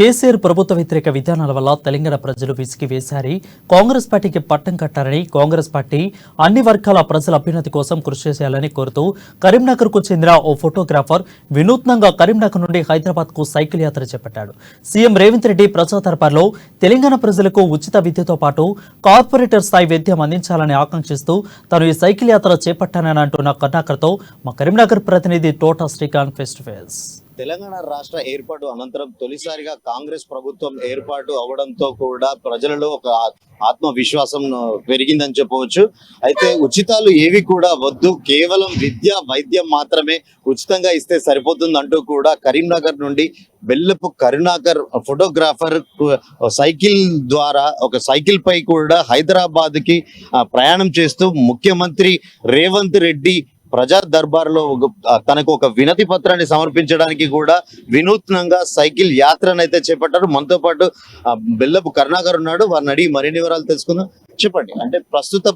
కేసీఆర్ ప్రభుత్వ వ్యతిరేక విధానాల వల్ల తెలంగాణ ప్రజలు విసిగి వేశారని, కాంగ్రెస్ పార్టీకి పట్టం కట్టారని, కాంగ్రెస్ పార్టీ అన్ని వర్గాల ప్రజల అభ్యున్నతి కోసం కృషి చేయాలని కోరుతూ కరీంనగర్ కు చెందిన ఓ ఫోటోగ్రాఫర్ వినూత్నంగా కరీంనగర్ నుండి హైదరాబాద్ కు సైకిల్ యాత్ర చేపట్టాడు. సీఎం రేవంత్ రెడ్డి ప్రజా దర్బార్లో తెలంగాణ ప్రజలకు ఉచిత విద్యతో పాటు కార్పొరేటర్ స్థాయి విద్యం అందించాలని ఆకాంక్షిస్తూ తాను ఈ సైకిల్ యాత్ర చేపట్టానని అంటున్న కర్ణాకర్తో మా కరీంనగర్ ప్రతినిధి తోట Srikanth face to face. Telangana రాష్ట్ర ఏర్పాటు అనంతరం తొలిసారిగా కాంగ్రెస్ ప్రభుత్వం ఏర్పాటు అవడంతో కూడా ప్రజలలో ఒక ఆత్మవిశ్వాసం పెరిగిందని చెప్పవచ్చు. అయితే ఉచితాలు ఏవి కూడా వద్దు, కేవలం విద్య వైద్యం మాత్రమే ఉచితంగా ఇస్తే సరిపోతుందంటూ కూడా కరీంనగర్ నుండి బెల్లపు కరుణాకర్ ఫోటోగ్రాఫర్ సైకిల్ ద్వారా ఒక సైకిల్ పై కూడా హైదరాబాద్ కి ప్రయాణం చేస్తూ ముఖ్యమంత్రి రేవంత్ రెడ్డి ప్రజా దర్బార్లో తనకు ఒక వినతి పత్రాన్ని సమర్పించడానికి కూడా వినూత్నంగా సైకిల్ యాత్రనైతే చేపట్టారు. మనతో పాటు బెల్లపు కరుణాకర్ ఉన్నాడు, వారిని అడిగి మరిన్ని వివరాలు తెలుసుకుందాం. చెప్పండి, అంటే ప్రస్తుత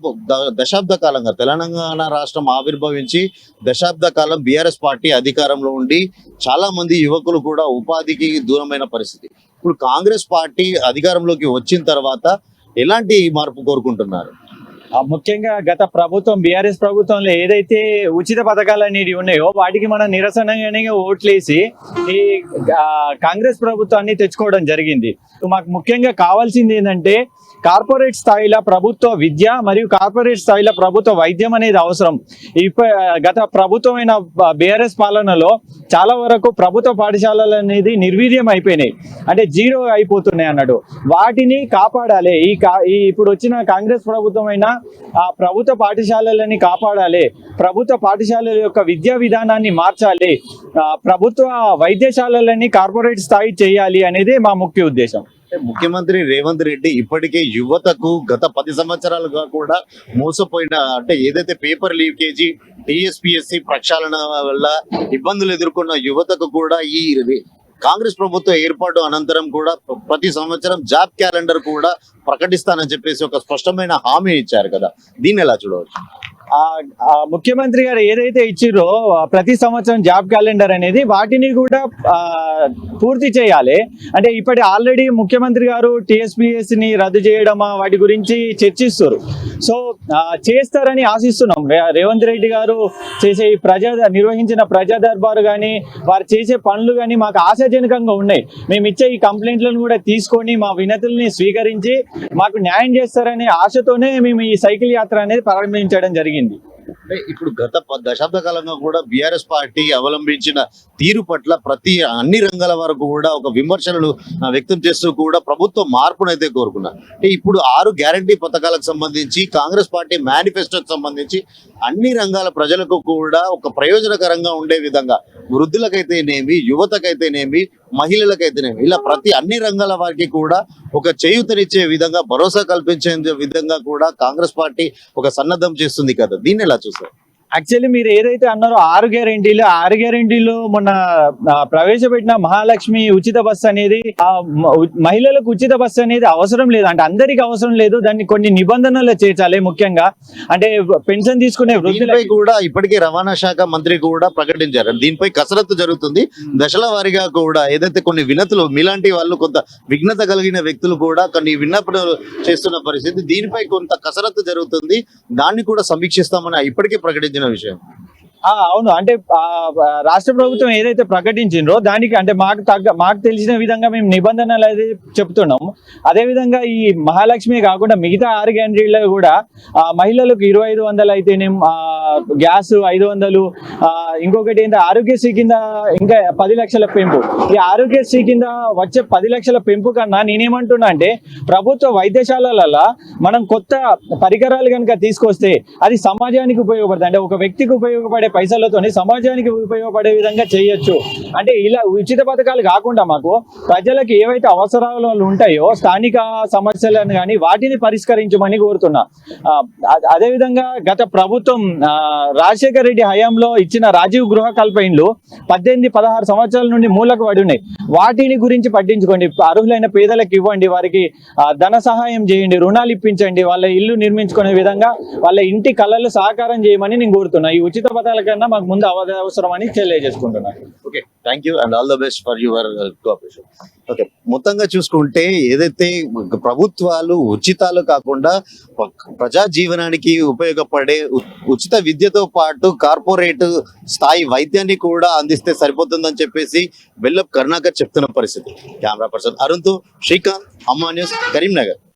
దశాబ్ద కాలంగా తెలంగాణ రాష్ట్రం ఆవిర్భవించి దశాబ్ద కాలం బీఆర్ఎస్ పార్టీ అధికారంలో ఉండి చాలా మంది యువకులు కూడా ఉపాధికి దూరమైన పరిస్థితి. ఇప్పుడు కాంగ్రెస్ పార్టీ అధికారంలోకి వచ్చిన తర్వాత ఎలాంటి మార్పు కోరుకుంటున్నారు? ముఖ్యంగా గత ప్రభుత్వం బీఆర్ఎస్ ప్రభుత్వంలో ఏదైతే ఉచిత పథకాలు అనేవి ఉన్నాయో వాటికి మనం నిరసనగానే ఓట్లేసి ఈ కాంగ్రెస్ ప్రభుత్వాన్ని తెచ్చుకోవడం జరిగింది. మాకు ముఖ్యంగా కావాల్సింది ఏంటంటే కార్పొరేట్ స్థాయిలో ప్రభుత్వ విద్య మరియు కార్పొరేట్ స్థాయిలో ప్రభుత్వ వైద్యం అనేది అవసరం. గత ప్రభుత్వమైన బీఆర్ఎస్ పాలనలో చాలా వరకు ప్రభుత్వ పాఠశాలలు అనేది నిర్వీర్యం అయిపోయినాయి, అంటే జీరో అయిపోతున్నాయి అన్నాడు. వాటిని కాపాడాలి. ఇప్పుడు వచ్చిన కాంగ్రెస్ ప్రభుత్వం అయినా ఆ ప్రభుత్వ పాఠశాలలని కాపాడాలి, ప్రభుత్వ పాఠశాలల యొక్క విద్యా విధానాన్ని మార్చాలి, ప్రభుత్వ వైద్యశాలలని కార్పొరేట్ స్థాయి చేయాలి అనేది మా ముఖ్య ఉద్దేశం. ముఖ్యమంత్రి రేవంత్ రెడ్డి ఇప్పటికే యువతకు గత 10 సంవత్సరాలుగా కూడా మోసపోయిన, అంటే ఏదైతే పేపర్ లీకేజీ టీఎస్పీఎస్సీ ప్రక్షాళన వల్ల ఇబ్బందులు ఎదుర్కొన్న యువతకు కూడా ఈ కాంగ్రెస్ ప్రభుత్వ ఏర్పాటు అనంతరం కూడా ప్రతి సంవత్సరం జాబ్ క్యాలెండర్ కూడా ప్రకటిస్తానని చెప్పేసి ఒక స్పష్టమైన హామీ ఇచ్చారు కదా, దీన్ని ఎలా చూడవచ్చు? ముఖ్యమంత్రి గారు ఏదైతే ఇచ్చిరో ప్రతి సంవత్సరం జాబ్ క్యాలెండర్ అనేది వాటిని కూడా పూర్తి చేయాలి. అంటే ఇప్పటి ఆల్రెడీ ముఖ్యమంత్రి గారు టీఎస్పీఎస్ని రద్దు చేయడం వాటి గురించి చర్చిస్తారు. సో చేస్తారని ఆశిస్తున్నాం. రేవంత్ రెడ్డి గారు చేసే నిర్వహించిన ప్రజా దర్బారు కానీ వారు చేసే పనులు కానీ మాకు ఆశాజనకంగా ఉన్నాయి. మేము ఇచ్చే ఈ కంప్లైంట్లను కూడా తీసుకొని మా వినతుల్ని స్వీకరించి మాకు న్యాయం చేస్తారనే ఆశతోనే మేము ఈ సైకిల్ యాత్ర అనేది ప్రారంభించడం జరిగింది. అంటే ఇప్పుడు గత దశాబ్ద కాలంగా కూడా బీఆర్ఎస్ పార్టీ అవలంబించిన తీరు పట్ల అన్ని రంగాల వరకు కూడా ఒక విమర్శలు వ్యక్తం చేస్తూ కూడా ప్రభుత్వ మార్పునైతే కోరుకున్నారు. అంటే ఇప్పుడు 6 గ్యారంటీ పథకాలకు సంబంధించి కాంగ్రెస్ పార్టీ మేనిఫెస్టోకి సంబంధించి అన్ని రంగాల ప్రజలకు కూడా ఒక ప్రయోజనకరంగా ఉండే విధంగా వృద్ధులకైతేనేమి, యువతకైతేనేమి, మహిళలకైతేనేమి ఇలా అన్ని రంగాల వారికి కూడా ఒక చేయూతనిచ్చే విధంగా, భరోసా కల్పించే విధంగా కూడా కాంగ్రెస్ పార్టీ ఒక సన్నద్ధం చేస్తుంది కదా, దీన్ని ఎలా చూస్తారు? యాక్చువల్లీ మీరు ఏదైతే అన్నారో 6 గ్యారెంటీలు మొన్న ప్రవేశపెట్టిన మహాలక్ష్మి ఉచిత బస్సు అనేది మహిళలకు ఉచిత బస్సు అనేది అవసరం లేదు, అంటే అందరికి అవసరం లేదు. దాన్ని కొన్ని నిబంధనలు చేర్చాలి. ముఖ్యంగా అంటే పెన్షన్ తీసుకునే వృద్ధులపై కూడా ఇప్పటికే రవాణా శాఖ మంత్రి కూడా ప్రకటించారు. దీనిపై కసరత్తు జరుగుతుంది. దశల వారీగా కూడా ఏదైతే కొన్ని వినతులు మీలాంటి వాళ్ళు కొంత విఘ్నత కలిగిన వ్యక్తులు కూడా కొన్ని విన్నపనలు చేస్తున్న పరిస్థితి, దీనిపై కొంత కసరత్తు జరుగుతుంది. దాన్ని కూడా సమీక్షిస్తామని ఇప్పటికే ప్రకటించిన విషయం. అవును, అంటే రాష్ట్ర ప్రభుత్వం ఏదైతే ప్రకటించిందో దానికి అంటే మాకు తెలిసిన విధంగా మేము నిబంధనలు అయితే చెప్తున్నాము. అదేవిధంగా ఈ మహాలక్ష్మి కాకుండా మిగతా 6 గ్యారెంటీలో కూడా మహిళలకు 2500 అయితేనేం, గ్యాస్ 500, ఇంకొకటి ఏంటంటే ఆరోగ్యశ్రీ కింద ఇంకా 10 లక్షల పెంపు. ఈ ఆరోగ్యశ్రీ కింద వచ్చే 10 లక్షల పెంపు కన్నా నేనేమంటున్నా అంటే ప్రభుత్వ వైద్యశాలలలో మనం కొత్త పరికరాలు కనుక తీసుకొస్తే అది సమాజానికి ఉపయోగపడుతుంది. అంటే ఒక వ్యక్తికి ఉపయోగపడే పైసలతోని సమాజానికి ఉపయోగపడే విధంగా చేయొచ్చు. అంటే ఇలా ఉచిత పథకాలు కాకుండా మాకు ప్రజలకు ఏవైతే అవసరాలు ఉంటాయో స్థానిక సమస్యలను కానీ వాటిని పరిష్కరించమని కోరుతున్నా. అదేవిధంగా గత ప్రభుత్వం రాజశేఖర రెడ్డి హయాంలో ఇచ్చిన రాజీవ్ గృహ కల్పనలు 18-16 సంవత్సరాల నుండి మూలకు పడి ఉన్నాయి. వాటిని గురించి పట్టించుకోండి. అర్హులైన పేదలకు ఇవ్వండి, వారికి ధన సహాయం చేయండి, రుణాలు ఇప్పించండి, వాళ్ళ ఇల్లు నిర్మించుకునే విధంగా వాళ్ళ ఇంటి కళలు సహకారం చేయమని నేను కోరుతున్నా. ఈ ఉచిత పథకాల కన్నా మాకు ముందు అవసరం అని తెలియజేసుకుంటున్నాను. Okay, thank you and all the best for your cooperation. Okay, మొత్తంగా చూసుకుంటే ఏదైతే ప్రభుత్వాలు ఉచితాలు కాకుండా ప్రజా జీవనానికి ఉపయోగపడే ఉచిత విద్యతో పాటు కార్పొరేట్ స్థాయి వైద్యాన్ని కూడా అందిస్తే సరిపోతుందని చెప్పేసి బెల్లప్ కరుణాకర్ చెప్తున్న పరిస్థితి. కెమెరా పర్సన్ అరుణ్తో శ్రీకాంత్, అమ్మా న్యూస్, కరీంనగర్.